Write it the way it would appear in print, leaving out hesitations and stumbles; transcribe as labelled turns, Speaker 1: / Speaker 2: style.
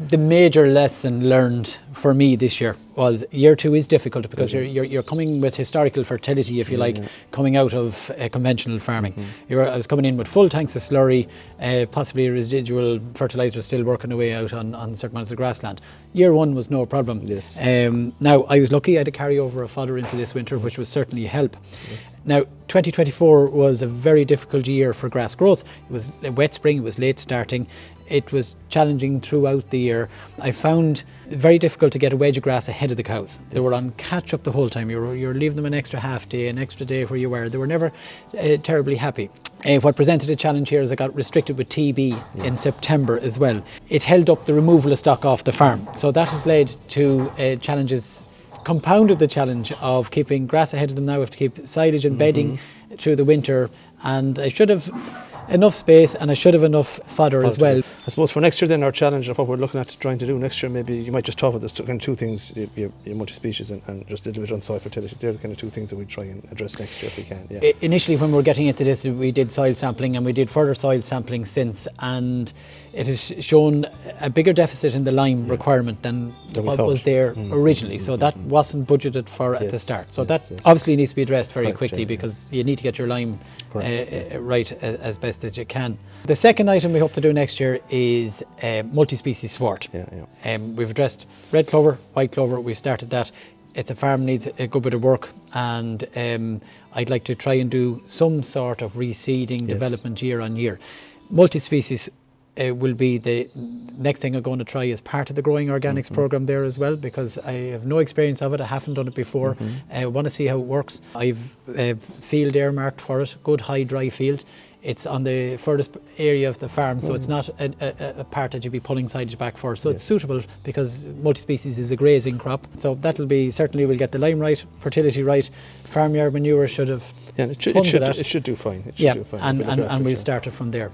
Speaker 1: The major lesson learned for me this year was year 2 is difficult because you're coming with historical fertility, if you like, coming out of conventional farming. I was coming in with full tanks of slurry, possibly residual fertiliser still working away out on certain amounts of grassland. Year 1 was no problem.
Speaker 2: Yes.
Speaker 1: Now, I was lucky I had a carryover of fodder into this winter, which was certainly a help. Yes. Now, 2024 was a very difficult year for grass growth. It was a wet spring, it was late starting. It was challenging throughout the year. I found it very difficult to get a wedge of grass ahead of the cows. They were on catch up the whole time. You're leaving them an extra half day, an extra day where you were. They were never terribly happy. What presented a challenge here is I got restricted with TB in September as well. It held up the removal of stock off the farm. So that has led to challenges, compounded the challenge of keeping grass ahead of them now. We have to keep silage and bedding through the winter. And I should have enough space and I should have enough fodder as well.
Speaker 2: I suppose for next year then our challenge of what we're looking at trying to do next year, maybe you might just talk about this kind of two things, your multi-species and just a little bit on soil fertility. They're the kind of two things that we try and address next year if we can. Yeah.
Speaker 1: Initially when we were getting into this, we did soil sampling and we did further soil sampling since, and it has shown a bigger deficit in the lime requirement than what was there originally. So that wasn't budgeted for at the start. So that obviously needs to be addressed very quickly because you need to get your lime right as best as you can. The second item we hope to do next year is multi-species sward. We've addressed red clover, white clover. We started that. It's a farm needs a good bit of work, and I'd like to try and do some sort of reseeding development year on year. Multi-species will be the next thing I'm going to try as part of the Growing Organics program there as well, because I have no experience of it. I haven't done it before. I want to see how it works. I've a field earmarked for it, good high dry field. It's on the furthest area of the farm, so it's not a part that you'd be pulling silage back for. So it's suitable because multi-species is a grazing crop. So that'll be, certainly we'll get the lime right, fertility right. Farmyard manure should have
Speaker 2: it should do fine.
Speaker 1: And we'll start it from there.